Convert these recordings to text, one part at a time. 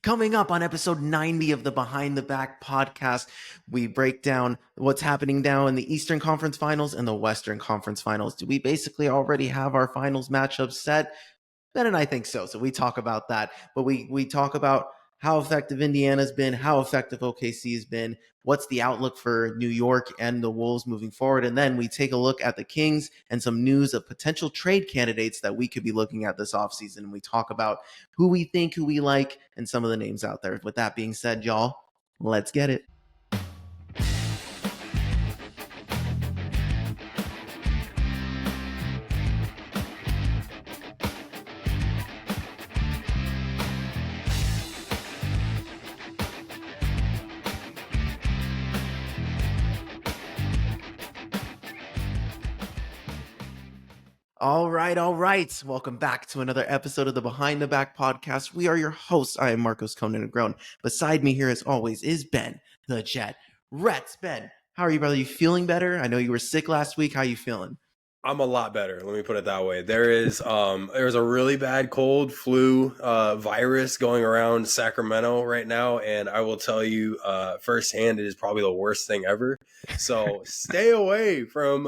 Coming up on episode 90 of the Behind the Back podcast, we break down what's happening now in the Eastern Conference Finals and the Western Conference Finals. Do we basically already have our finals matchups set? Ben and I think so. So we talk about that, but we talk about how effective Indiana's been, how effective OKC has been, what's the outlook for New York and the Wolves moving forward. And then we take a look at the Kings and some news of potential trade candidates that we could be looking at this offseason. And we talk about who we think, who we like, and some of the names out there. With that being said, y'all, let's get it. All right. Welcome back to another episode of the Behind the Back podcast. We are your hosts. I am Marcos Conan Agrone. Beside me here, as always, is Ben the Jet Retz. Ben, how are you, brother? You feeling better? I know you were sick last week. How you feeling? I'm a lot better. Let me put it that way. There's a really bad cold flu virus going around Sacramento right now, and I will tell you firsthand, it is probably the worst thing ever. So stay away from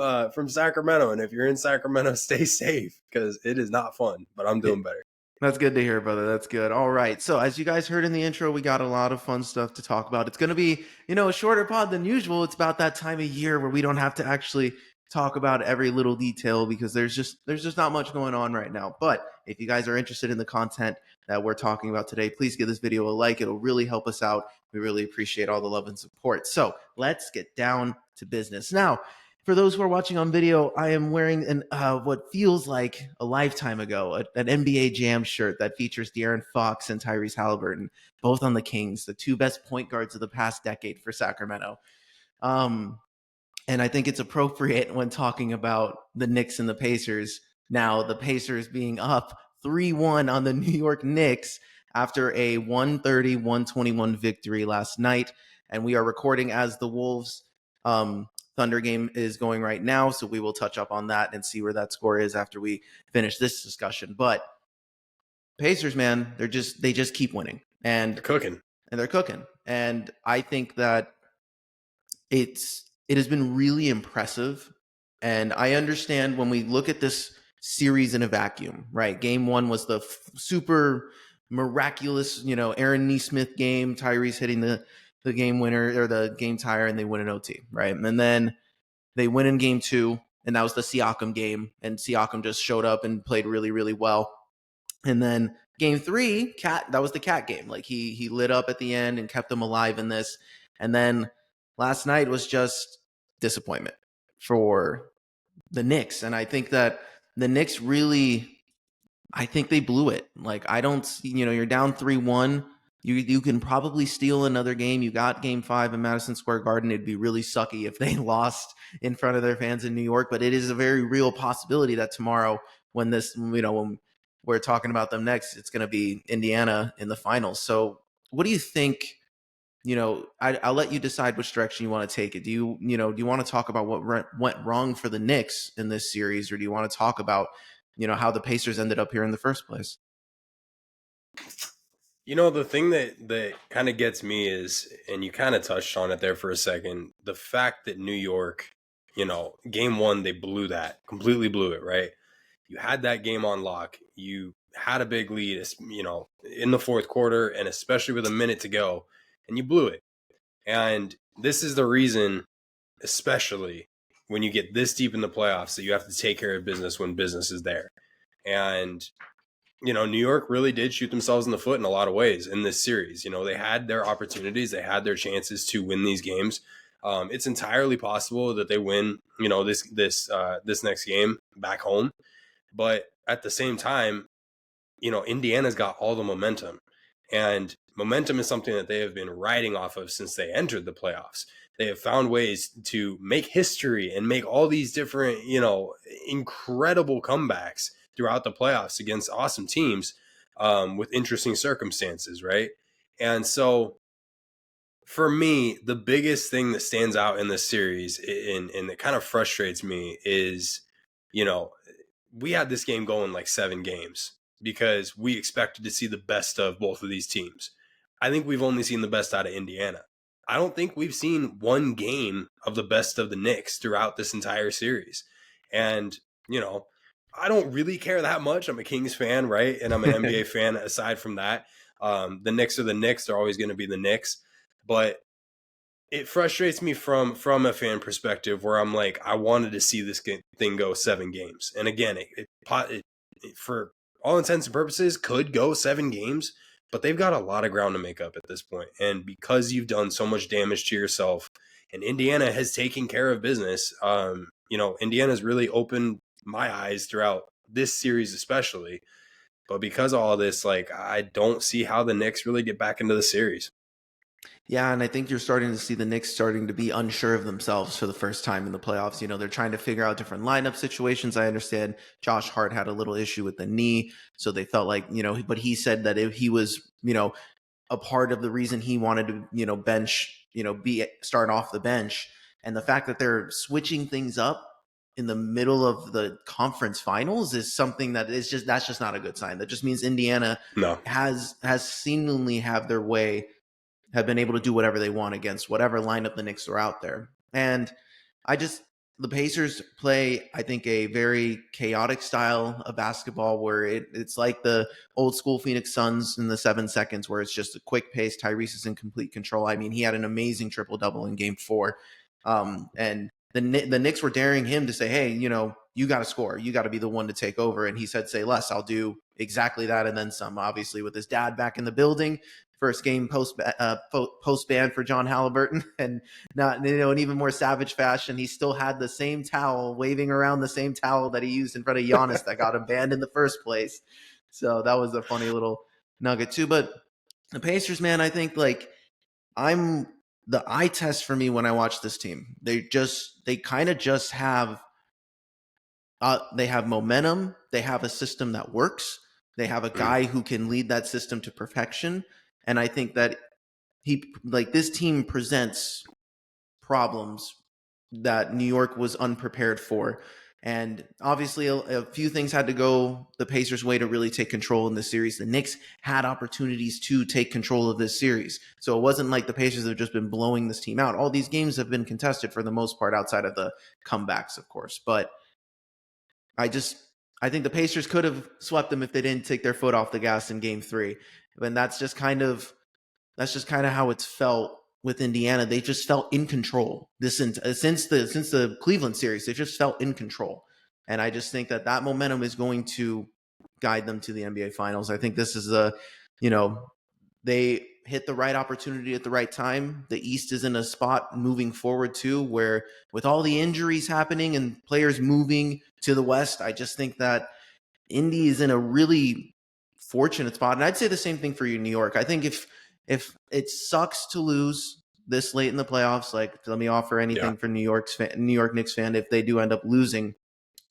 Sacramento, and if you're in Sacramento, stay safe because it is not fun. But I'm doing better. That's good to hear, brother. That's good. All right. So as you guys heard in the intro, we got a lot of fun stuff to talk about. It's going to be, a shorter pod than usual. It's about that time of year where we don't have to actually talk about every little detail because there's just not much going on right now. But if you guys are interested in the content that we're talking about today, please give this video a like. It'll really help us out. We really appreciate all the love and support. So let's get down to business. Now, for those who are watching on video, I am wearing what feels like a lifetime ago, an NBA Jam shirt that features De'Aaron Fox and Tyrese Haliburton, both on the Kings, the two best point guards of the past decade for Sacramento. And I think it's appropriate when talking about the Knicks and the Pacers. Now, the Pacers being up 3-1 on the New York Knicks after a 130-121 victory last night. And we are recording as the Wolves Thunder game is going right now. So we will touch up on that and see where that score is after we finish this discussion. But Pacers, man, they just keep winning. And they're cooking. And I think that it has been really impressive. And I understand when we look at this series in a vacuum, right? Game one was the super miraculous, Aaron Nesmith game, Tyrese hitting the game winner or the game tire, and they win in OT, right? And then they win in game two, and that was the Siakam game. And Siakam just showed up and played really, really well. And then game three, that was the Cat game. Like he lit up at the end and kept them alive in this. And then last night was just disappointment for the Knicks. And I think that the Knicks they blew it. Like, I don't see, you're down 3-1. You can probably steal another game. You got game 5 in Madison Square Garden. It'd be really sucky if they lost in front of their fans in New York. But it is a very real possibility that tomorrow when when we're talking about them next, it's going to be Indiana in the finals. So what do you think? I'll let you decide which direction you want to take it. Do you want to talk about what went wrong for the Knicks in this series, or do you want to talk about, how the Pacers ended up here in the first place? The thing that kind of gets me is, and you kind of touched on it there for a second, the fact that New York, game one, they completely blew it, right? You had that game on lock. You had a big lead, in the fourth quarter, and especially with a minute to go, and you blew it. And this is the reason, especially when you get this deep in the playoffs, that you have to take care of business when business is there. And New York really did shoot themselves in the foot in a lot of ways in this series. They had their opportunities. They had their chances to win these games. It's entirely possible that they win, this next game back home. But at the same time, Indiana's got all the momentum. And momentum is something that they have been riding off of since they entered the playoffs. They have found ways to make history and make all these different, incredible comebacks throughout the playoffs against awesome teams with interesting circumstances, right? And so for me, the biggest thing that stands out in this series and that kind of frustrates me is, we had this game going like 7 games because we expected to see the best of both of these teams. I think we've only seen the best out of Indiana. I don't think we've seen one game of the best of the Knicks throughout this entire series. And, you know, I don't really care that much. I'm a Kings fan, right? And I'm an NBA fan aside from that. The Knicks are the Knicks. They're always going to be the Knicks. But it frustrates me from a fan perspective where I'm like, I wanted to see this thing go 7 games. And again, it for all intents and purposes could go 7 games, but they've got a lot of ground to make up at this point. And because you've done so much damage to yourself, and Indiana has taken care of business, Indiana's really opened my eyes throughout this series, especially. But because of all this, like, I don't see how the Knicks really get back into the series. Yeah, and I think you're starting to see the Knicks starting to be unsure of themselves for the first time in the playoffs. They're trying to figure out different lineup situations. I understand Josh Hart had a little issue with the knee, so they felt like, but he said that if he was, a part of the reason he wanted to, bench, be start off the bench. And the fact that they're switching things up in the middle of the conference finals is something that's just not a good sign. That just means Indiana No. has seemingly have their way, have been able to do whatever they want against whatever lineup the Knicks are out there. And I just, the Pacers play, I think, a very chaotic style of basketball where it's like the old school Phoenix Suns in the 7 seconds, where it's just a quick pace. Tyrese is in complete control. I mean, he had an amazing triple double in game 4. And the Knicks were daring him to say, hey, you got to score. You got to be the one to take over. And he said, say less. I'll do exactly that and then some. Obviously, with his dad back in the building, first game post ban for John Haliburton, and not in even more savage fashion, he still had the same towel, waving around the same towel that he used in front of Giannis that got him banned in the first place. So that was a funny little nugget too. But the Pacers, man, I think I'm the eye test for me when I watch this team. They kind of just have they have momentum. They have a system that works. They have a guy who can lead that system to perfection. And I think that this team presents problems that New York was unprepared for. And obviously, a few things had to go the Pacers' way to really take control in this series. The Knicks had opportunities to take control of this series. So it wasn't like the Pacers have just been blowing this team out. All these games have been contested for the most part, outside of the comebacks, of course. But I think the Pacers could have swept them if they didn't take their foot off the gas in game 3. And that's just kind of how it's felt with Indiana. They just felt in control since the Cleveland series. They just felt in control, and I just think that momentum is going to guide them to the NBA Finals. I think this is they hit the right opportunity at the right time. The East is in a spot moving forward too, where with all the injuries happening and players moving to the West, I just think that Indy is in a really fortunate spot. And I'd say the same thing for you, New York. I think if it sucks to lose this late in the playoffs, like, let me offer anything for New York Knicks fan if they do end up losing.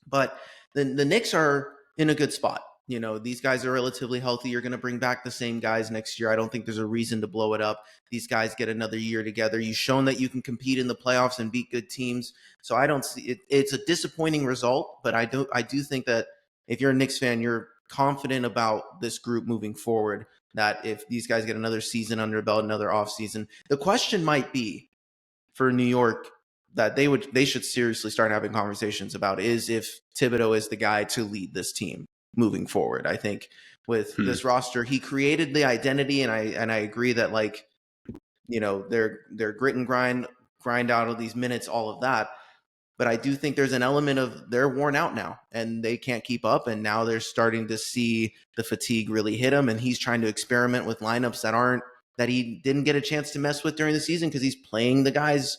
But the Knicks are in a good spot. These guys are relatively healthy. You're going to bring back the same guys next year. I don't think there's a reason to blow it up. These guys get another year together. You've shown that you can compete in the playoffs and beat good teams. So I don't see it. It's a disappointing result, but I do think that if you're a Knicks fan, you're confident about this group moving forward, that if these guys get another season under the belt, another offseason, the question might be for New York that they should seriously start having conversations about is if Thibodeau is the guy to lead this team moving forward. I think with this roster, he created the identity, and I agree that their grit and grind out of these minutes, all of that. But I do think there's an element of they're worn out now and they can't keep up. And now they're starting to see the fatigue really hit him. And he's trying to experiment with lineups that he didn't get a chance to mess with during the season because he's playing the guys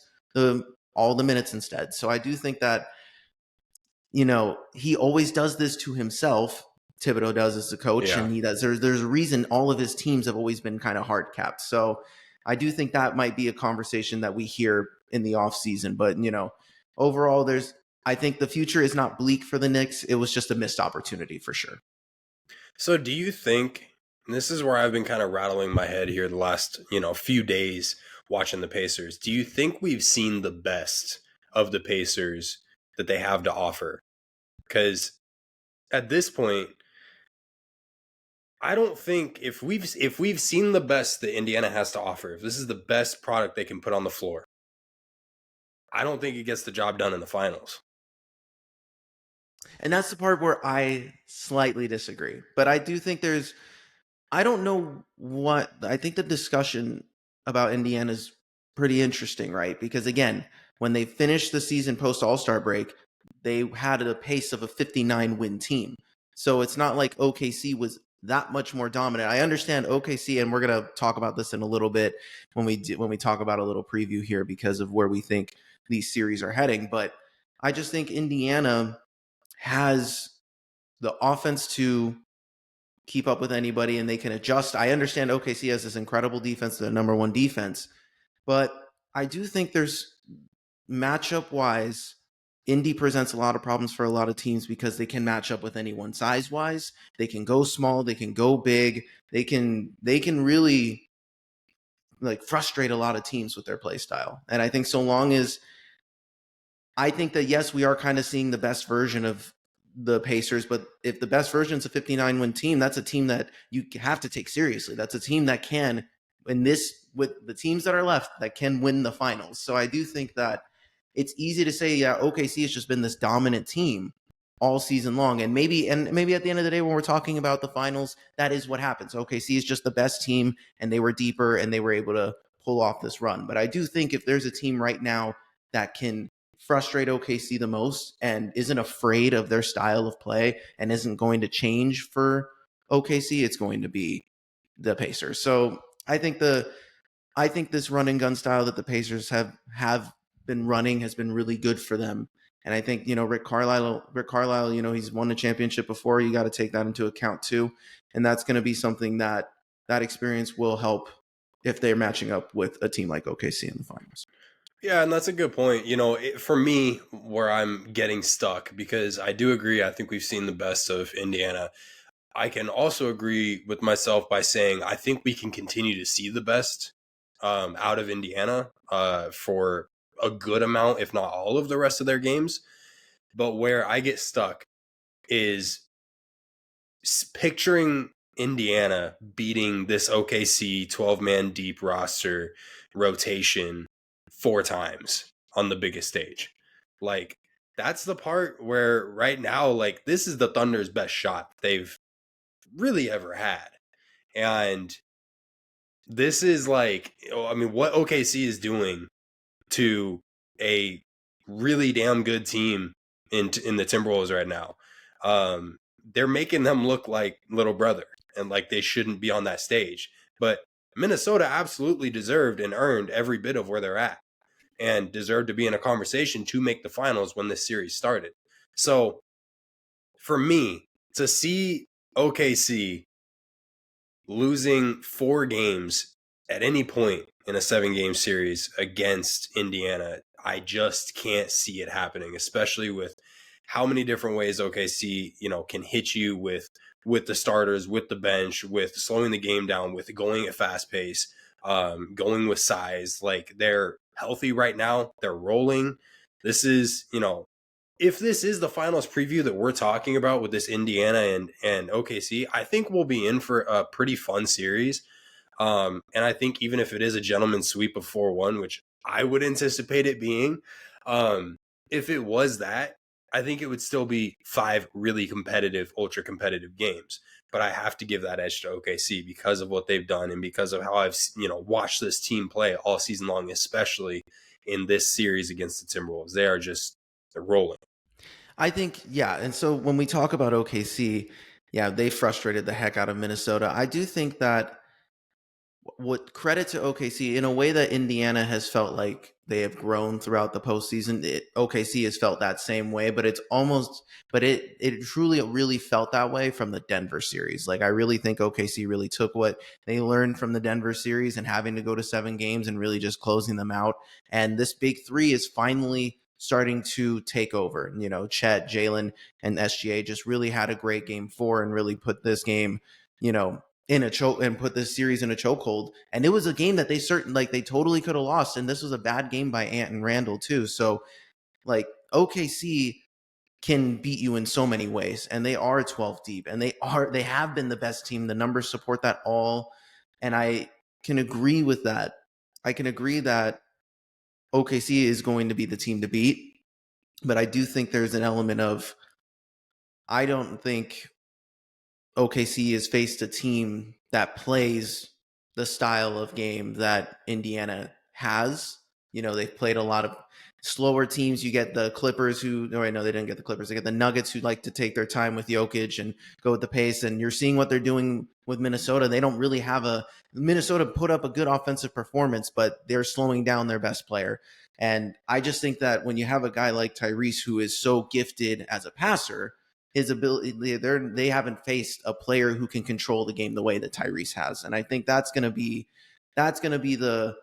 all the minutes instead. So I do think that, he always does this to himself. Thibodeau does as the coach, and he does. There's a reason all of his teams have always been kind of hard capped. So I do think that might be a conversation that we hear in the offseason. But, overall, I think the future is not bleak for the Knicks. It was just a missed opportunity for sure. So do you think, and this is where I've been kind of rattling my head here the last, few days watching the Pacers. Do you think we've seen the best of the Pacers that they have to offer? Because at this point, I don't think if we've seen the best that Indiana has to offer, if this is the best product they can put on the floor, I don't think it gets the job done in the finals. And that's the part where I slightly disagree. But I do think I don't know what, I think the discussion about Indiana is pretty interesting, right? Because again, when they finished the season post All-Star break, they had a pace of a 59 win team. So it's not like OKC was that much more dominant. I understand OKC, and we're gonna talk about this in a little bit when we talk about a little preview here because of where we think these series are heading. But I just think Indiana has the offense to keep up with anybody and they can adjust. I understand OKC has this incredible defense, the number one defense, but I do think there's matchup wise, Indy presents a lot of problems for a lot of teams because they can match up with anyone size wise. They can go small, they can go big, they can really like frustrate a lot of teams with their play style. And I think so long as I think that yes, we are kind of seeing the best version of the Pacers, but if the best version is a 59 win team, that's a team that you have to take seriously. That's a team that can, in this, with the teams that are left, that can win the finals. So I do think that it's easy to say, yeah, OKC has just been this dominant team all season long. And maybe at the end of the day, when we're talking about the finals, that is what happens. OKC is just the best team and they were deeper and they were able to pull off this run. But I do think if there's a team right now that can frustrate OKC the most and isn't afraid of their style of play and isn't going to change for OKC, it's going to be the Pacers. So I think this run and gun style that the Pacers have been running has been really good for them. And I think, Rick Carlisle, he's won a championship before. You got to take that into account too. And that's going to be something that experience will help if they're matching up with a team like OKC in the finals. Yeah, and that's a good point. For me, where I'm getting stuck, because I do agree, I think we've seen the best of Indiana. I can also agree with myself by saying I think we can continue to see the best out of Indiana for a good amount, if not all of the rest of their games. But where I get stuck is picturing Indiana beating this OKC 12-man deep roster rotation 4 times on the biggest stage. Like, that's the part where right now, like, this is the Thunder's best shot they've really ever had. And this is like, I mean, what OKC is doing to a really damn good team in the Timberwolves right now. They're making them look like little brother and like they shouldn't be on that stage. But Minnesota absolutely deserved and earned every bit of where they're at and deserved to be in a conversation to make the finals when this series started. So for me, to see OKC losing 4 games at any point in a 7-game series against Indiana, I just can't see it happening, especially with how many different ways OKC, can hit you with the starters, with the bench, with slowing the game down, with going at fast pace, going with size. Like, they're healthy right now. They're rolling. This is, if this is the finals preview that we're talking about with this Indiana and OKC, I think we'll be in for a pretty fun series. And I think even if it is a gentleman's sweep of 4-1, which I would anticipate it being, if it was that, I think it would still be 5 really competitive, ultra competitive games. But I have to give that edge to OKC because of what they've done and because of how I've watched this team play all season long, especially in this series against the Timberwolves. They're rolling. I think, yeah. And so when we talk about OKC, yeah, they frustrated the heck out of Minnesota. I do think that what credit to OKC in a way that Indiana has felt like they have grown throughout the postseason. OKC has felt that same way, but it truly really felt that way from the Denver series. Like I really think OKC really took what they learned from the Denver series and having to go to 7 games and really just closing them out. And this big three is finally starting to take over. Chet, Jalen, and SGA just really had a great game 4 and really put this game, in a choke and put this series in a chokehold. And it was a game that they totally could have lost. And this was a bad game by Ant and Randall too. So like OKC can beat you in so many ways, and they are 12 deep, and they have been the best team. The numbers support that all, and I can agree with that. I can agree that OKC is going to be the team to beat, but I do think there's an element of, I don't think OKC has faced a team that plays the style of game that Indiana has. You know, they've played a lot of slower teams. You get the Clippers who, no, they didn't get the Clippers. They get the Nuggets who like to take their time with Jokic and go with the pace. And you're seeing what they're doing with Minnesota. They don't really have Minnesota put up a good offensive performance, but they're slowing down their best player. And I just think that when you have a guy like Tyrese who is so gifted as a passer, his ability, they haven't faced a player who can control the game the way that Tyrese has. And I think that's going to be the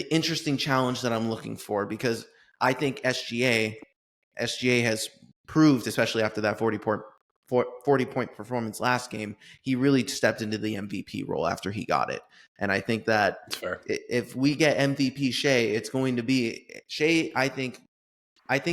interesting challenge that I'm looking for, because I think SGA has proved, especially after that 40-point performance last game, he really stepped into the MVP role after he got it. And I think that if we get MVP Shea, it's going to be Shea. I think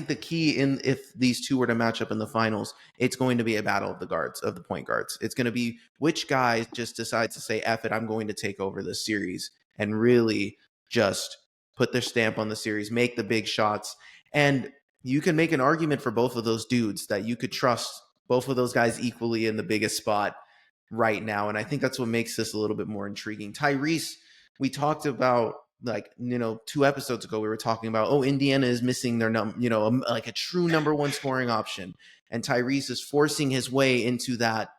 the key if these two were to match up in the finals, it's going to be a battle of the guards, of the point guards. It's going to be which guy just decides to say, F it, I'm going to take over this series, and really just put their stamp on the series, make the big shots. And you can make an argument for both of those dudes that you could trust both of those guys equally in the biggest spot right now. And I think that's what makes this a little bit more intriguing. Tyrese, we talked about, like, 2 episodes ago, we were talking about, Indiana is missing their like a true number one scoring option, and Tyrese is forcing his way into that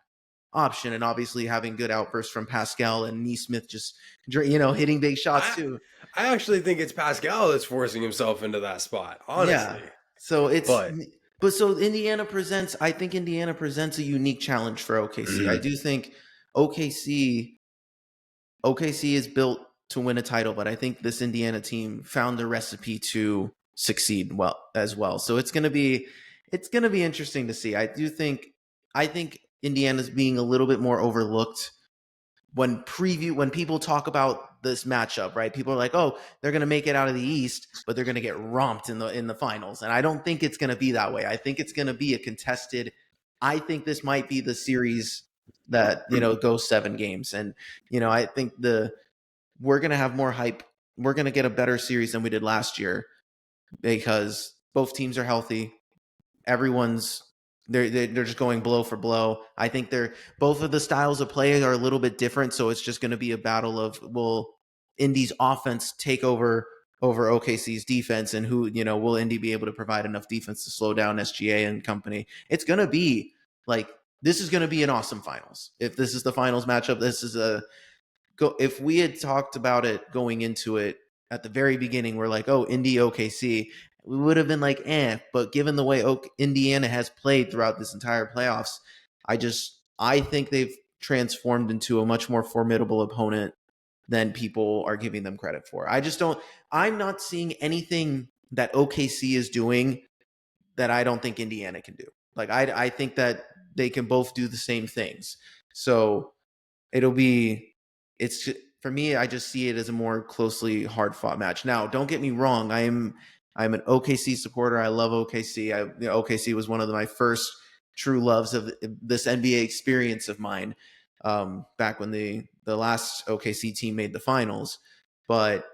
option, and obviously having good outbursts from Pascal and Nesmith, just hitting big shots too. I actually think it's Pascal that's forcing himself into that spot, honestly. Yeah. So I think Indiana presents a unique challenge for OKC. Mm-hmm. I do think OKC is built to win a title, but I think this Indiana team found a recipe to succeed well as well. So it's going to be interesting to see. I think Indiana's being a little bit more overlooked when people talk about this matchup, right? People are like, "Oh, they're going to make it out of the East, but they're going to get romped in the finals." And I don't think it's going to be that way. I think it's going to be a contested. I think this might be the series that goes 7 games, and I think we're going to have more hype. We're going to get a better series than we did last year because both teams are healthy. They're just going blow for blow. I think both of the styles of play are a little bit different, so it's just going to be a battle of, will Indy's offense take over OKC's defense, and who, will Indy be able to provide enough defense to slow down SGA and company? It's going to be this is going to be an awesome finals. If this is the finals matchup, if we had talked about it going into it at the very beginning, we're like, Indy OKC, we would have been like, but given the way Indiana has played throughout this entire playoffs, I think they've transformed into a much more formidable opponent than people are giving them credit for. I'm not seeing anything that OKC is doing that I don't think Indiana can do. Like, I think that they can both do the same things. So for me, I just see it as a more closely hard fought match. Now, don't get me wrong. I'm an OKC supporter. I love OKC. OKC was one of my first true loves of this NBA experience of mine, back when the last OKC team made the finals. But,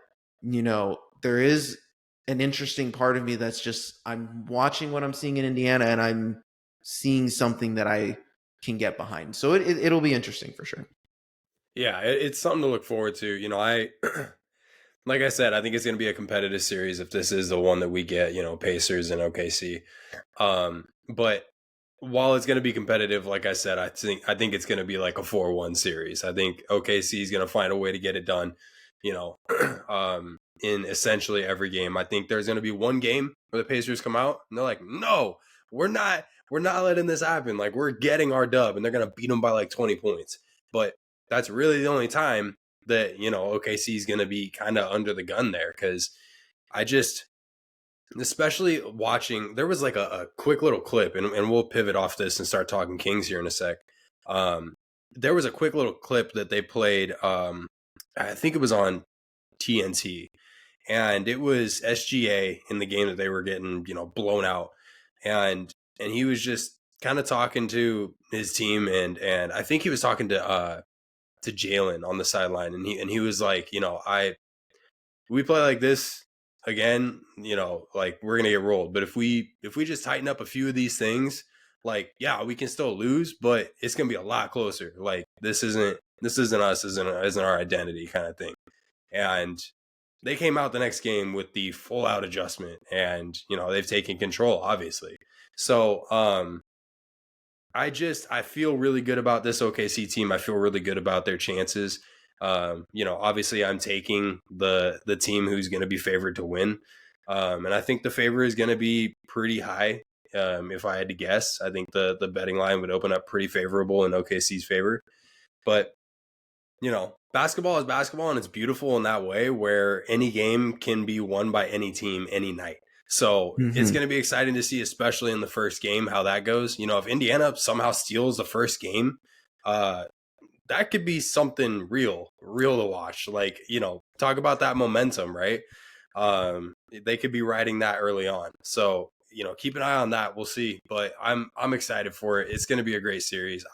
there is an interesting part of me that's just, I'm watching what I'm seeing in Indiana, and I'm seeing something that I can get behind. So it'll be interesting for sure. Yeah, it's something to look forward to. Like I said, I think it's going to be a competitive series if this is the one that we get, Pacers and OKC. But while it's going to be competitive, like I said, I think it's going to be like a 4-1 series. I think OKC is going to find a way to get it done, in essentially every game. I think there's going to be one game where the Pacers come out and they're like, no, we're not letting this happen. Like, we're getting our dub, and they're going to beat them by like 20 points. But that's really the only time that, OKC is going to be kind of under the gun there, because especially watching, there was like a quick little clip, and we'll pivot off this and start talking Kings here in a sec. There was a quick little clip that they played. I think it was on TNT, and it was SGA in the game that they were getting, blown out. and he was just kind of talking to his team, and I think he was talking to Jalen on the sideline, and he was like, we play like this again, like we're gonna get rolled. But if we just tighten up a few of these things, like yeah, we can still lose, but it's gonna be a lot closer. Like this isn't us, isn't our identity kind of thing. And they came out the next game with the full out adjustment, and they've taken control, obviously. So I feel really good about this OKC team. I feel really good about their chances. Obviously I'm taking the team who's going to be favored to win. And I think the favor is going to be pretty high. If I had to guess, I think the betting line would open up pretty favorable in OKC's favor. But basketball is basketball, and it's beautiful in that way where any game can be won by any team any night. So it's going to be exciting to see, especially in the first game, how that goes. If Indiana somehow steals the first game, that could be something real to watch. Like, talk about that momentum, right? They could be riding that early on. So, keep an eye on that. We'll see. But I'm excited for it. It's going to be a great series.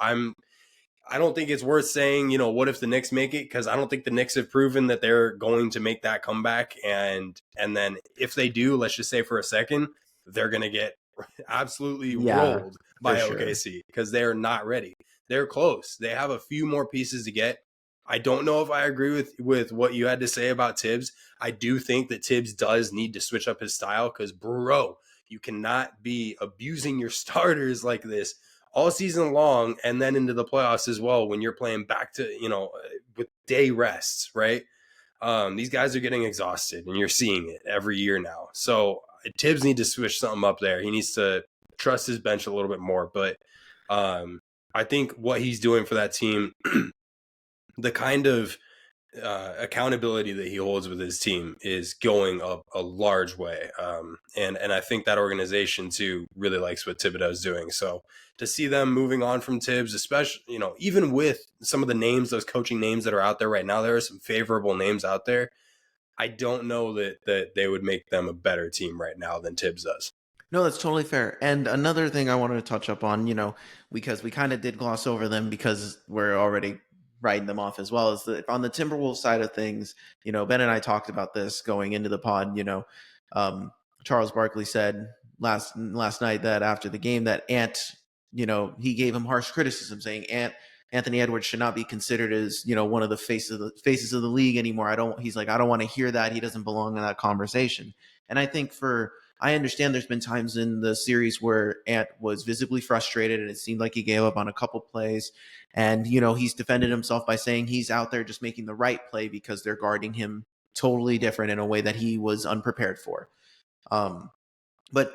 I don't think it's worth saying, what if the Knicks make it? Because I don't think the Knicks have proven that they're going to make that comeback. And then if they do, let's just say for a second, they're going to get absolutely rolled by OKC because they're not ready. They're close. They have a few more pieces to get. I don't know if I agree with what you had to say about Tibbs. I do think that Tibbs does need to switch up his style because, bro, you cannot be abusing your starters like this all season long and then into the playoffs as well when you're playing back to, with day rests, right? These guys are getting exhausted and you're seeing it every year now. So Tibbs needs to switch something up there. He needs to trust his bench a little bit more. But I think what he's doing for that team, the kind of accountability that he holds with his team is going up a large way. And I think that organization too really likes what Thibodeau's doing. So to see them moving on from Tibbs, especially, even with some of the names, those coaching names that are out there right now, there are some favorable names out there. I don't know that they would make them a better team right now than Tibbs does. No, that's totally fair. And another thing I wanted to touch up on, because we kind of did gloss over them because we're already writing them off as well, is that on the Timberwolves side of things, Ben and I talked about this going into the pod. Charles Barkley said last night that after the game that he gave him harsh criticism, saying Anthony Edwards should not be considered as one of the faces of the league anymore. He's like, I don't want to hear that. He doesn't belong in that conversation. And I think I understand there's been times in the series where Ant was visibly frustrated and it seemed like he gave up on a couple plays. And, he's defended himself by saying he's out there just making the right play because they're guarding him totally different in a way that he was unprepared for. But,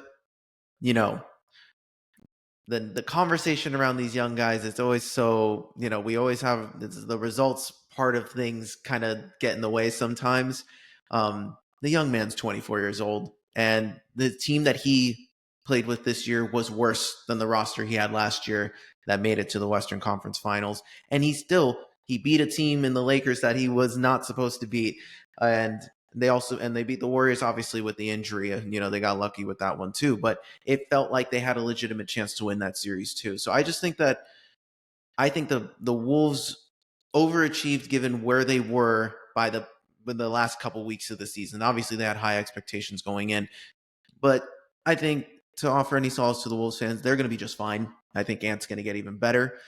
the conversation around these young guys, it's always so, we always have the results part of things kind of get in the way sometimes. The young man's 24 years old. And the team that he played with this year was worse than the roster he had last year that made it to the Western Conference Finals. And he beat a team in the Lakers that he was not supposed to beat. And they beat the Warriors, obviously, with the injury. They got lucky with that one too. But it felt like they had a legitimate chance to win that series too. So I just think that the Wolves overachieved given where they were with the last couple weeks of the season. Obviously, they had high expectations going in, but I think to offer any solace to the Wolves fans, they're going to be just fine. I think Ant's going to get even better.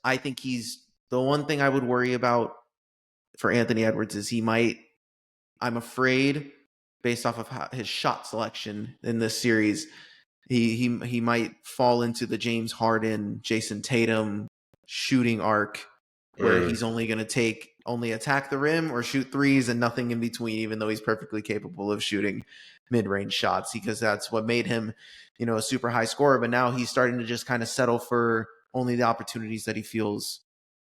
I think he's the one thing I would worry about for Anthony Edwards is I'm afraid based off of his shot selection in this series, he might fall into the James Harden, Jason Tatum shooting arc where he's only going to attack the rim or shoot threes and nothing in between, even though he's perfectly capable of shooting mid-range shots because that's what made him, a super high scorer. But now he's starting to just kind of settle for only the opportunities that he feels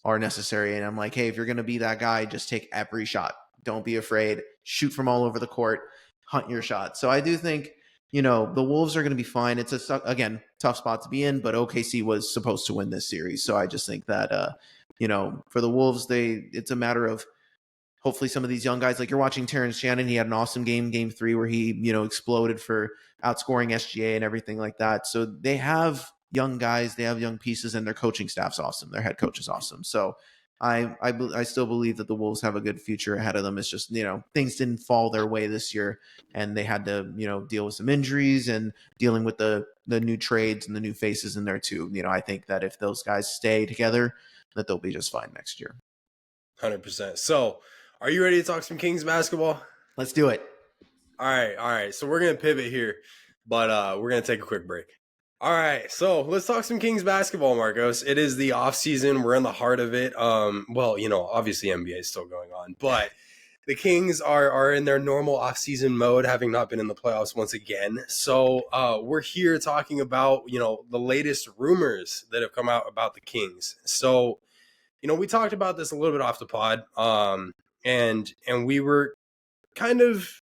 are necessary. And I'm like, hey, if you're going to be that guy, just take every shot. Don't be afraid. Shoot from all over the court. Hunt your shot. So I do think, the Wolves are going to be fine. It's again, tough spot to be in, but OKC was supposed to win this series. So I just think that, for the Wolves, it's a matter of hopefully some of these young guys, like you're watching Terrence Shannon, he had an awesome game 3 where he, exploded for outscoring SGA and everything like that. So they have young guys, they have young pieces, and their coaching staff's awesome. Their head coach is awesome. So I still believe that the Wolves have a good future ahead of them. It's just, things didn't fall their way this year, and they had to, deal with some injuries and dealing with the new trades and the new faces in there too. I think that if those guys stay together, that they'll be just fine next year. 100%. So, are you ready to talk some Kings basketball? Let's do it. All right. So we're gonna pivot here, but we're gonna take a quick break. All right, so let's talk some Kings basketball, Marcos. It is the off season. We're in the heart of it. Well, obviously NBA is still going on, but the Kings are in their normal off season mode, having not been in the playoffs once again. So we're here talking about the latest rumors that have come out about the Kings. So we talked about this a little bit off the pod, and we were kind of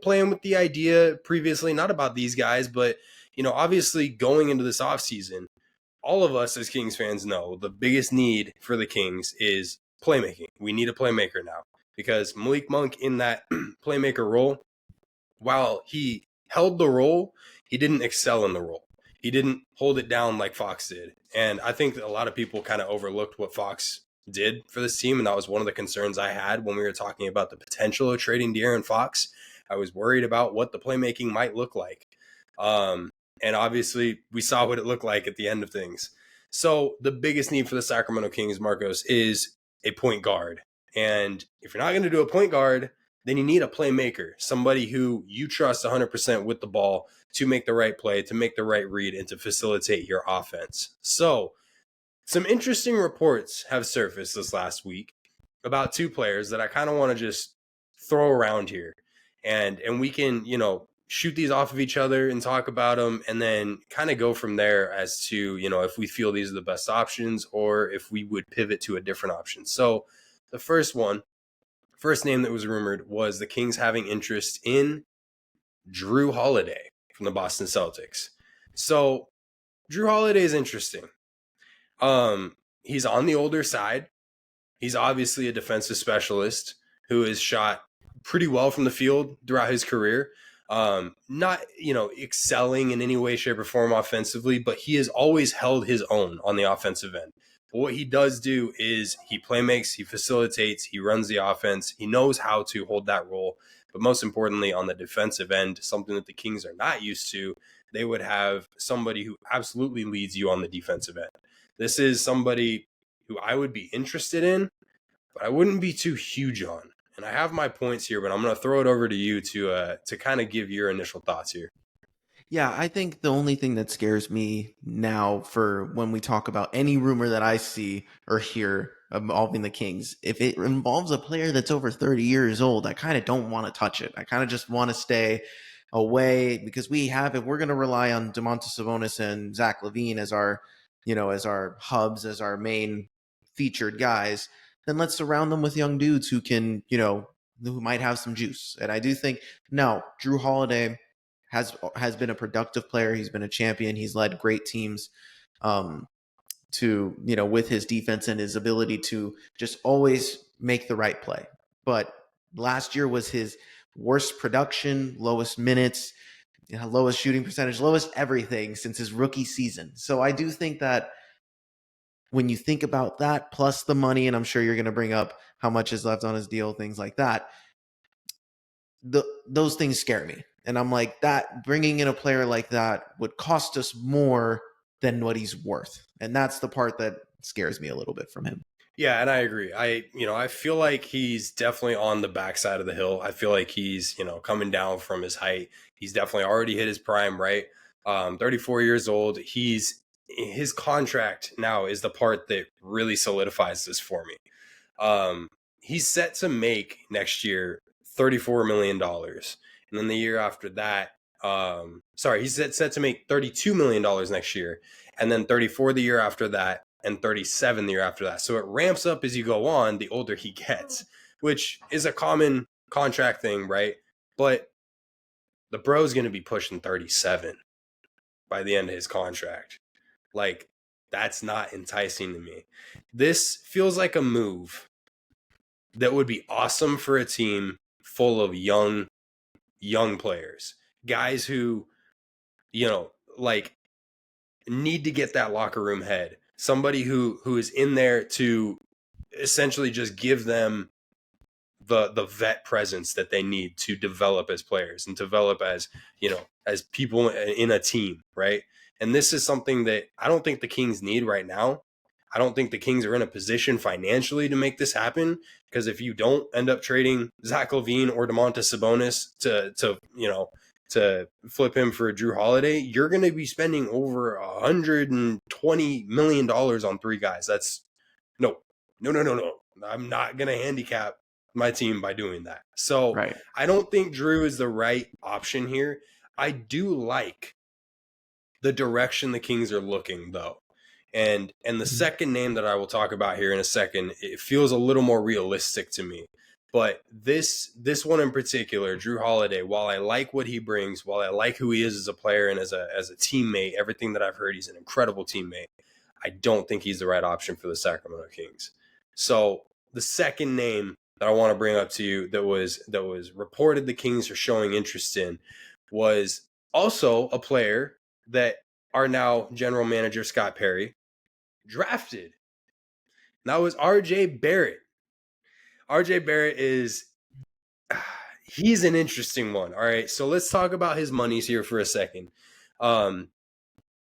playing with the idea previously, not about these guys, but obviously going into this offseason, all of us as Kings fans know the biggest need for the Kings is playmaking. We need a playmaker now because Malik Monk in that playmaker role, while he held the role, he didn't excel in the role. He didn't hold it down like Fox did. And I think that a lot of people kind of overlooked what Fox did for this team, and that was one of the concerns I had when we were talking about the potential of trading De'Aaron Fox. I was worried about what the playmaking might look like. And obviously, we saw what it looked like at the end of things. So the biggest need for the Sacramento Kings, Marcos, is a point guard. And if you're not going to do a point guard, then you need a playmaker, somebody who you trust 100% with the ball to make the right play, to make the right read, and to facilitate your offense. So some interesting reports have surfaced this last week about two players that I kind of want to just throw around here. And we can, shoot these off of each other and talk about them, and then kind of go from there as to, if we feel these are the best options or if we would pivot to a different option. So the first name that was rumored was the Kings having interest in Drew Holiday from the Boston Celtics. So Drew Holiday is interesting. He's on the older side. He's obviously a defensive specialist who has shot pretty well from the field throughout his career. Not, excelling in any way, shape, or form offensively, but he has always held his own on the offensive end. But what he does do is he playmakes, he facilitates, he runs the offense. He knows how to hold that role. But most importantly, on the defensive end, something that the Kings are not used to, they would have somebody who absolutely leads you on the defensive end. This is somebody who I would be interested in, but I wouldn't be too huge on. And I have my points here, but I'm going to throw it over to you to kind of give your initial thoughts here. Yeah, I think the only thing that scares me now for when we talk about any rumor that I see or hear involving the Kings, if it involves a player that's over 30 years old, I kind of don't want to touch it. I kind of just want to stay away because if we're going to rely on Domantas Sabonis and Zach LaVine as our, as our hubs, as our main featured guys, then let's surround them with young dudes who can, who might have some juice. And I do think, no, Drew Holiday has been a productive player. He's been a champion. He's led great teams to, with his defense and his ability to just always make the right play. But last year was his worst production, lowest minutes, lowest shooting percentage, lowest everything since his rookie season. So I do think that when you think about that, plus the money, and I'm sure you're going to bring up how much is left on his deal, things like that, those things scare me. And I'm like, that bringing in a player like that would cost us more than what he's worth. And that's the part that scares me a little bit from him. Yeah, and I agree. I feel like he's definitely on the backside of the hill. I feel like he's, coming down from his height. He's definitely already hit his prime, right? 34 years old. His contract now is the part that really solidifies this for me. He's set to make next year $34 million. And then the year after that, he's set to make $32 million next year. And then 34 the year after that, and 37 the year after that. So it ramps up as you go on, the older he gets, which is a common contract thing, right? But the bro's going to be pushing 37 by the end of his contract. Like, that's not enticing to me. This feels like a move that would be awesome for a team full of young players, guys who, like, need to get that locker room head. Somebody who is in there to essentially just give them the vet presence that they need to develop as players and develop as, as people in a team, right? And this is something that I don't think the Kings need right now. I don't think the Kings are in a position financially to make this happen, because if you don't end up trading Zach LaVine or Domantas Sabonis to flip him for Drew Holiday, you're going to be spending over $120 million on three guys. That's no, no, no, no, no. I'm not going to handicap my team by doing that. So Right. I don't think Drew is the right option here. I do like the direction the Kings are looking, though. And the second name that I will talk about here in a second, it feels a little more realistic to me. But this one in particular, Drew Holiday, while I like what he brings, while I like who he is as a player and as a teammate, everything that I've heard, he's an incredible teammate. I don't think he's the right option for the Sacramento Kings. So the second name that I want to bring up to you that was reported the Kings are showing interest in was also a player that our now general manager Scott Perry drafted. That was RJ Barrett. RJ Barrett he's an interesting one. All right, so let's talk about his monies here for a second.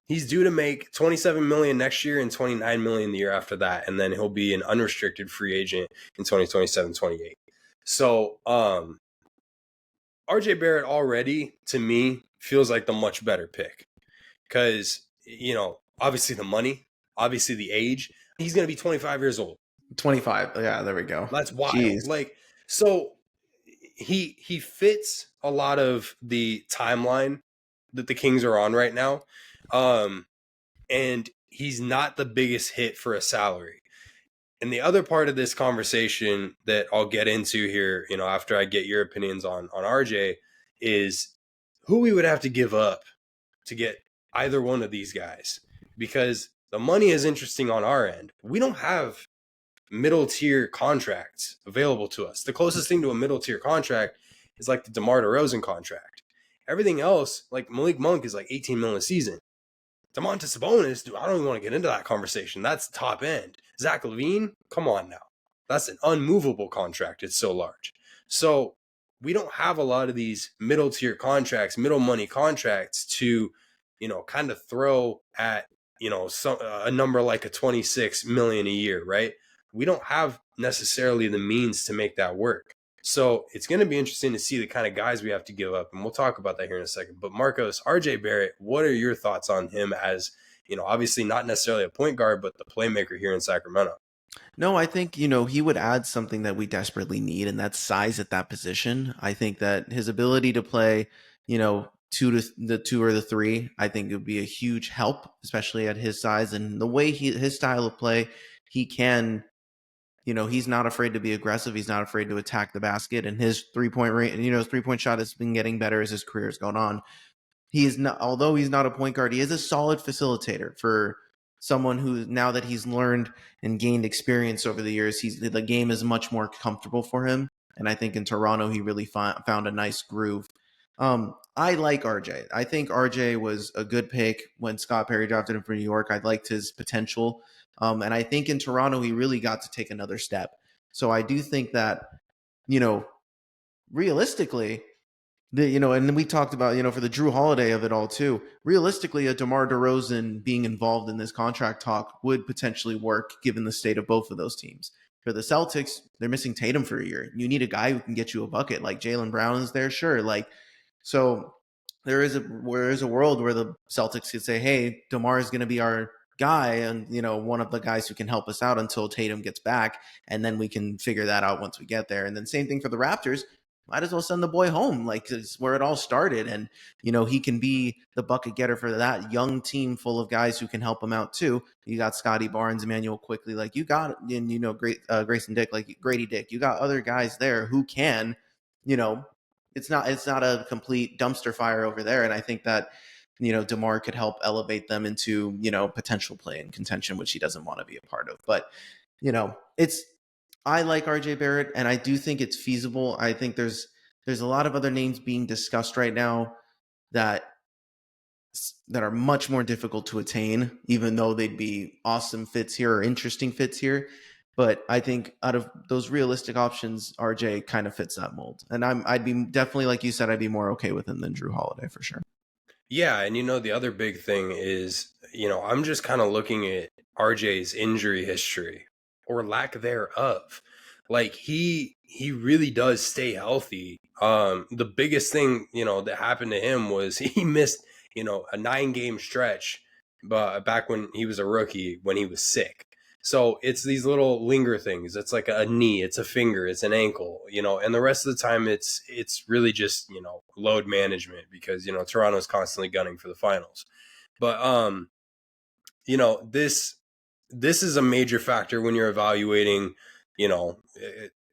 He's due to make $27 million next year and $29 million the year after that, and then he'll be an unrestricted free agent in 2027-28. So RJ Barrett already, to me, feels like the much better pick, because, obviously the money, obviously the age. He's going to be 25 years old. 25. Yeah, there we go. That's wild. Jeez. Like, so he fits a lot of the timeline that the Kings are on right now. And he's not the biggest hit for a salary. And the other part of this conversation that I'll get into here, after I get your opinions on RJ, is who we would have to give up to get either one of these guys. Because the money is interesting on our end. We don't have middle tier contracts available to us. The closest thing to a middle tier contract is like the DeMar DeRozan contract. Everything else, like Malik Monk, is like 18 million a season. Domantas Sabonis, dude, I don't even want to get into that conversation. That's top end. Zach LaVine, come on now. That's an unmovable contract. It's so large. So we don't have a lot of these middle tier contracts, middle money contracts to, kind of throw at, a number like a 26 million a year, right? We don't have necessarily the means to make that work. So it's going to be interesting to see the kind of guys we have to give up. And we'll talk about that here in a second. But Marcos, RJ Barrett, what are your thoughts on him as, obviously not necessarily a point guard, but the playmaker here in Sacramento? No, I think, he would add something that we desperately need, and that's size at that position. I think that his ability to play, two or the three, I think it would be a huge help, especially at his size and the way his style of play. He can, he's not afraid to be aggressive. He's not afraid to attack the basket, and his 3-point rate, his 3-point shot has been getting better as his career has gone on. He is not, although he's not a point guard, he is a solid facilitator for someone who, now that he's learned and gained experience over the years, the game is much more comfortable for him. And I think in Toronto, he really found a nice groove. I like RJ. I think RJ was a good pick when Scott Perry drafted him for New York. I liked his potential. And I think in Toronto, he really got to take another step. So I do think that, realistically, and then we talked about, for the Drew Holiday of it all too. Realistically, a DeMar DeRozan being involved in this contract talk would potentially work given the state of both of those teams. For the Celtics, they're missing Tatum for a year. You need a guy who can get you a bucket, like Jalen Brown is there, sure. So there is a world where the Celtics could say, hey, DeMar is going to be our guy and, one of the guys who can help us out until Tatum gets back, and then we can figure that out once we get there. And then same thing for the Raptors. Might as well send the boy home. Like, it's where it all started. And, he can be the bucket getter for that young team full of guys who can help him out too. You got Scotty Barnes, Emmanuel Quickly, like you got, and, Grayson Dick, like Grady Dick, you got other guys there who can, it's not a complete dumpster fire over there. And I think that, DeMar could help elevate them into, potential play in contention, which he doesn't want to be a part of. But, it's I like RJ Barrett, and I do think it's feasible. I think there's a lot of other names being discussed right now that that are much more difficult to attain, even though they'd be awesome fits here or interesting fits here. But I think out of those realistic options, RJ kind of fits that mold, and I'd be definitely, like you said, I'd be more okay with him than Drew Holiday for sure. Yeah, and the other big thing is, I'm just kind of looking at RJ's injury history or lack thereof. Like he really does stay healthy. The biggest thing, that happened to him was he missed, a 9 game stretch, but back when he was a rookie when he was sick. So it's these little linger things. It's like a knee, it's a finger, it's an ankle, and the rest of the time it's really just, load management because, Toronto's constantly gunning for the finals. But this is a major factor when you're evaluating,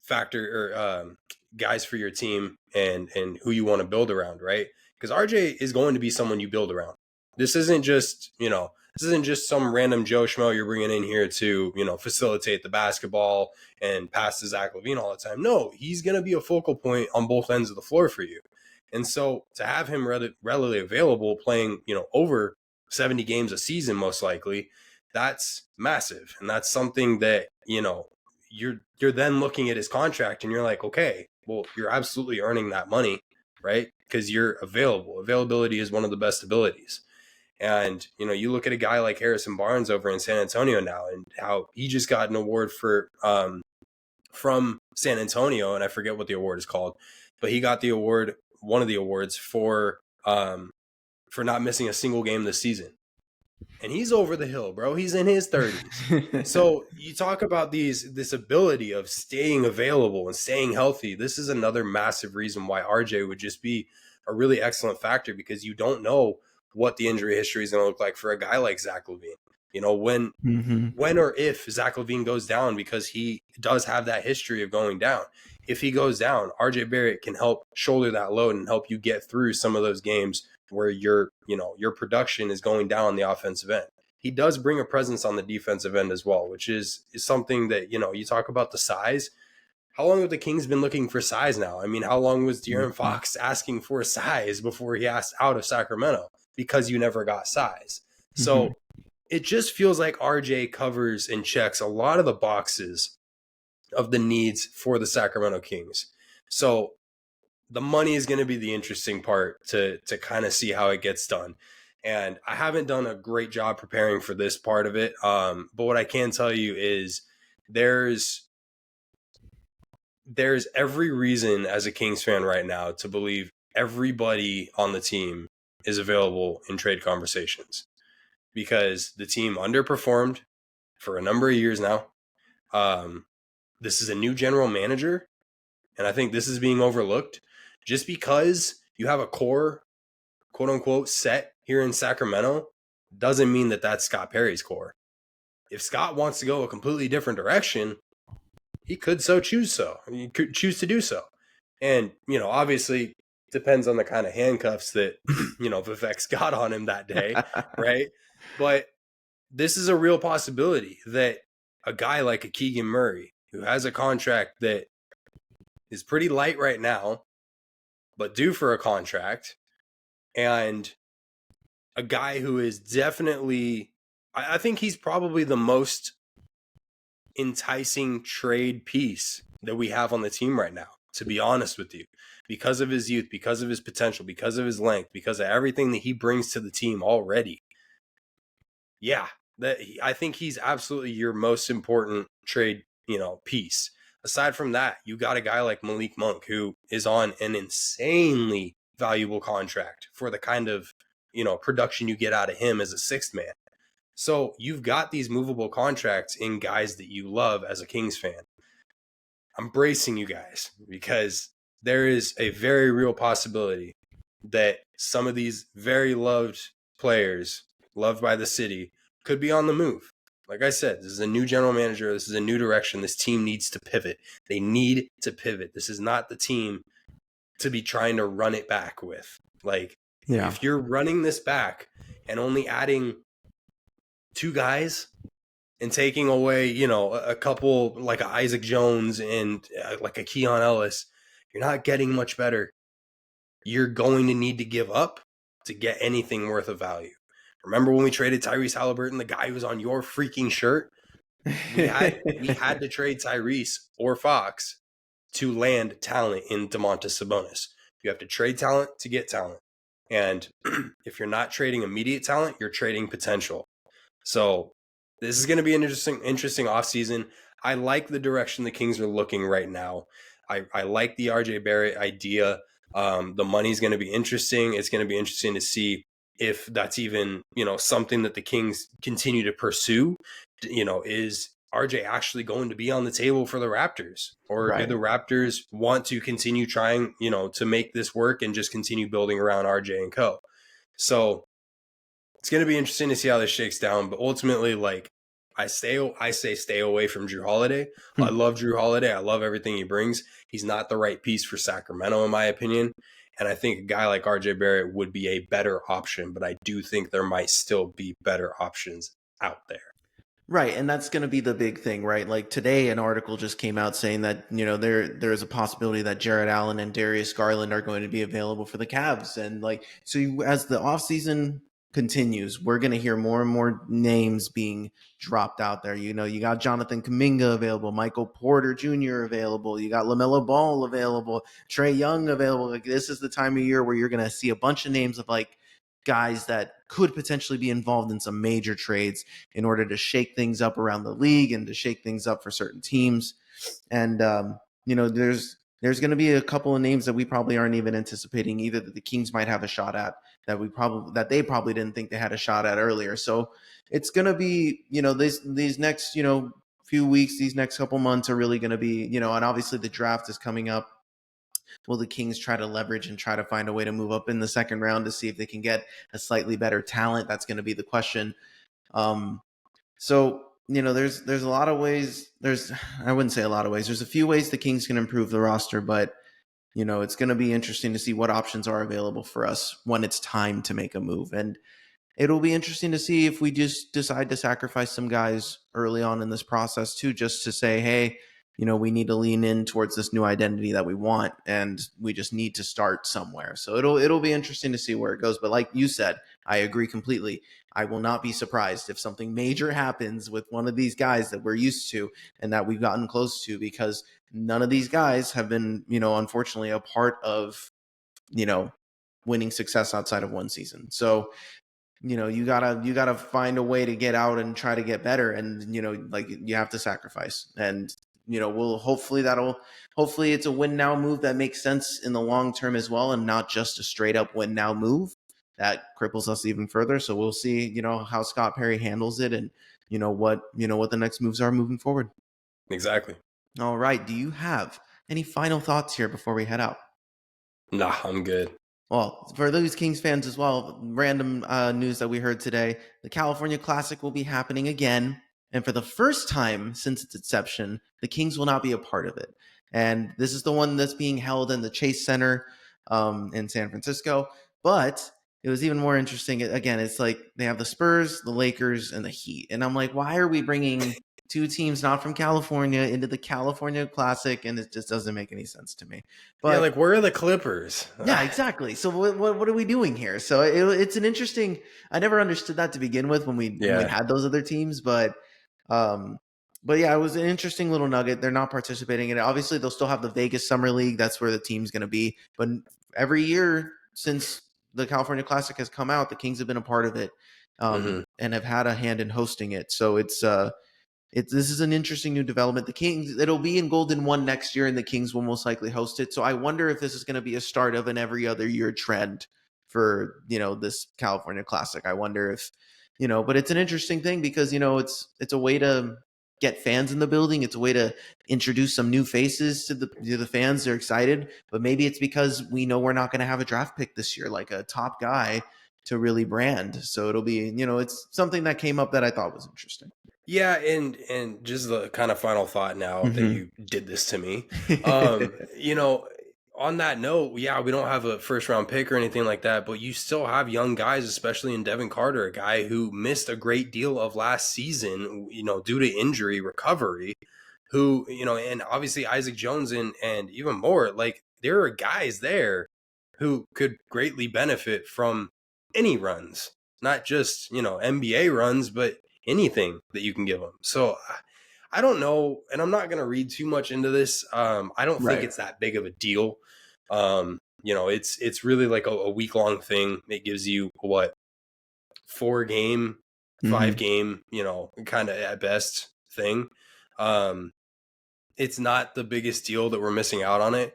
factor or guys for your team and who you want to build around, right? Because RJ is going to be someone you build around. This isn't just, some random Joe Schmo you're bringing in here to, facilitate the basketball and pass to Zach LaVine all the time. No, he's going to be a focal point on both ends of the floor for you. And so to have him readily available playing, over 70 games a season, most likely, that's massive. And that's something that, you're then looking at his contract and you're like, okay, well, you're absolutely earning that money, right? Because you're available. Availability is one of the best abilities. And, you look at a guy like Harrison Barnes over in San Antonio now and how he just got an award from San Antonio, and I forget what the award is called, but he got the award, one of the awards for not missing a single game this season. And he's over the hill, bro. He's in his 30s. So you talk about this ability of staying available and staying healthy. This is another massive reason why RJ would just be a really excellent factor, because you don't know what the injury history is going to look like for a guy like Zach LaVine. Mm-hmm. When or if Zach LaVine goes down, because he does have that history of going down. If he goes down, RJ Barrett can help shoulder that load and help you get through some of those games where your production is going down on the offensive end. He does bring a presence on the defensive end as well, which is something that, you talk about the size. How long have the Kings been looking for size now? I mean, how long was De'Aaron Fox asking for size before he asked out of Sacramento? Because you never got size. So it just feels like RJ covers and checks a lot of the boxes of the needs for the Sacramento Kings. So the money is going to be the interesting part to kind of see how it gets done. And I haven't done a great job preparing for this part of it. But what I can tell you is there's every reason as a Kings fan right now to believe everybody on the team is available in trade conversations, because the team underperformed for a number of years now. This is a new general manager, and I think this is being overlooked. Just because you have a core, quote unquote, set here in Sacramento doesn't mean that that's Scott Perry's core. If Scott wants to go a completely different direction, he could choose to do so. And, obviously depends on the kind of handcuffs that, Vivek's got on him that day, right? But this is a real possibility that a guy like a Keegan Murray, who has a contract that is pretty light right now, but due for a contract, and a guy who is definitely, I think he's probably the most enticing trade piece that we have on the team right now, to be honest with you, because of his youth, because of his potential, because of his length, because of everything that he brings to the team already. Yeah, I think he's absolutely your most important trade, piece. Aside from that, you got a guy like Malik Monk, who is on an insanely valuable contract for the kind of, production you get out of him as a sixth man. So you've got these movable contracts in guys that you love as a Kings fan. I'm bracing you guys, because there is a very real possibility that some of these very loved players, loved by the city, could be on the move. Like I said, this is a new general manager. This is a new direction. This team needs to pivot. They need to pivot. This is not the team to be trying to run it back with. If you're running this back and only adding 2 guys, and taking away, a couple like a Isaac Jones and like a Keon Ellis, you're not getting much better. You're going to need to give up to get anything worth of value. Remember when we traded Tyrese Haliburton, the guy who was on your freaking shirt? We had to trade Tyrese or Fox to land talent in Domantas Sabonis. You have to trade talent to get talent. And if you're not trading immediate talent, you're trading potential. So this is going to be an interesting offseason. I like the direction the Kings are looking right now. I like the RJ Barrett idea. The money's going to be interesting. It's going to be interesting to see if that's even, something that the Kings continue to pursue. Is RJ actually going to be on the table for the Raptors? Or do Right. the Raptors want to continue trying, to make this work and just continue building around RJ and co? So it's going to be interesting to see how this shakes down. But ultimately, like I say stay away from Drew Holiday. I love Drew Holiday. I love everything he brings. He's not the right piece for Sacramento, in my opinion. And I think a guy like RJ Barrett would be a better option, but I do think there might still be better options out there. Right, and that's going to be the big thing, right? Like today, an article just came out saying that there's a possibility that Jared Allen and Darius Garland are going to be available for the Cavs, and like as the offseason continues, we're going to hear more and more names being dropped out there. You got Jonathan Kuminga available, Michael Porter Jr. available, you got LaMelo Ball available, Trae Young available. Like this is the time of year where you're going to see a bunch of names of like guys that could potentially be involved in some major trades in order to shake things up around the league and to shake things up for certain teams. And there's going to be a couple of names that we probably aren't even anticipating either that the Kings might have a shot at that they probably didn't think they had a shot at earlier. So it's going to be these next few weeks, these next couple months are really going to be and obviously the draft is coming up. Will the Kings try to leverage and try to find a way to move up in the second round to see if they can get a slightly better talent? That's going to be the question. So there's a lot of ways. I wouldn't say a lot of ways. There's a few ways the Kings can improve the roster, but it's going to be interesting to see what options are available for us when it's time to make a move. And it'll be interesting to see if we just decide to sacrifice some guys early on in this process too, just to say, hey, we need to lean in towards this new identity that we want, and we just need to start somewhere. So it'll be interesting to see where it goes. But like you said, I agree completely. I will not be surprised if something major happens with one of these guys that we're used to and that we've gotten close to, because none of these guys have been, unfortunately, a part of, winning success outside of one season. So you gotta find a way to get out and try to get better, and like you have to sacrifice. And hopefully it's a win now move that makes sense in the long term as well, and not just a straight up win now move that cripples us even further. So we'll see how Scott Perry handles it, and what the next moves are moving forward. Exactly. All right, do you have any final thoughts here before we head out? Nah, I'm good. Well, for those Kings fans as well, random news that we heard today, the California Classic will be happening again. And for the first time since its inception, the Kings will not be a part of it. And this is the one that's being held in the Chase Center in San Francisco. But it was even more interesting. Again, it's like they have the Spurs, the Lakers, and the Heat. And I'm like, why are we bringing two teams not from California into the California Classic? And it just doesn't make any sense to me. But yeah, like where are the Clippers? yeah, exactly. So what are we doing here? So it's an interesting. I never understood that to begin with when we had those other teams, but yeah, it was an interesting little nugget. They're not participating in it. Obviously, they'll still have the Vegas Summer League. That's where the team's going to be. But every year since the California Classic has come out, the Kings have been a part of it and have had a hand in hosting it. So this is an interesting new development. The Kings, it'll be in Golden 1 next year, and the Kings will most likely host it. So I wonder if this is going to be a start of an every other year trend for, this California Classic. I wonder if, but it's an interesting thing because, it's a way to get fans in the building. It's a way to introduce some new faces to the fans. They're excited, but maybe it's because we know we're not going to have a draft pick this year, like a top guy to really brand. So it'll be, it's something that came up that I thought was interesting. Yeah, and just the kind of final thought now that you did this to me. on that note, yeah, we don't have a first round pick or anything like that, but you still have young guys, especially in Devin Carter, a guy who missed a great deal of last season, due to injury recovery, who, and obviously Isaac Jones and even more, like there are guys there who could greatly benefit from any runs, not just, NBA runs, but anything that you can give them. So I don't know, and I'm not going to read too much into this. I don't think Right. it's that big of a deal. It's really like a week long thing. It gives you what, 4 game, five Hmm. game, kind of at best thing. Um, it's not the biggest deal that we're missing out on it,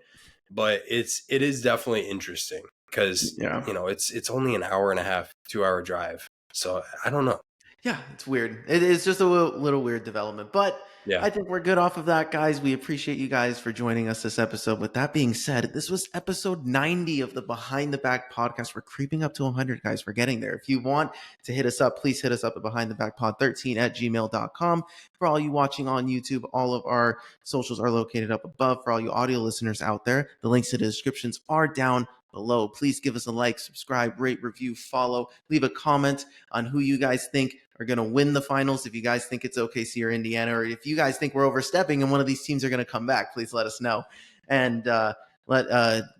but it is definitely interesting because Yeah. it's only an hour and a half, 2 hour drive. So I don't know. Yeah, it's weird. It is just a little weird development, but Yeah, I think we're good off of that, guys. We appreciate you guys for joining us this episode. With that being said, this was episode 90 of the Behind the Back podcast. We're creeping up to 100, guys. We're getting there. If you want to hit us up, please hit us up at behindthebackpod13@gmail.com. For all you watching on YouTube, all of our socials are located up above. For all you audio listeners out there, the links to the descriptions are down below. Please give us a like, subscribe, rate, review, follow, leave a comment on who you guys think are going to win the finals. If you guys think it's OKC or Indiana, or if you guys think we're overstepping and one of these teams are going to come back, please let us know. And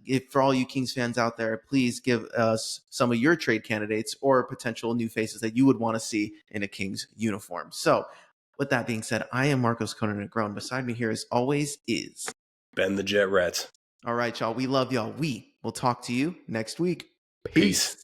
if for all you Kings fans out there, please give us some of your trade candidates or potential new faces that you would want to see in a Kings uniform. So, with that being said, I am Marcos Conan Negron. Beside me here, as always, is Ben the Jet Rats. all right, y'all. We love y'all. We will talk to you next week. Peace. Peace.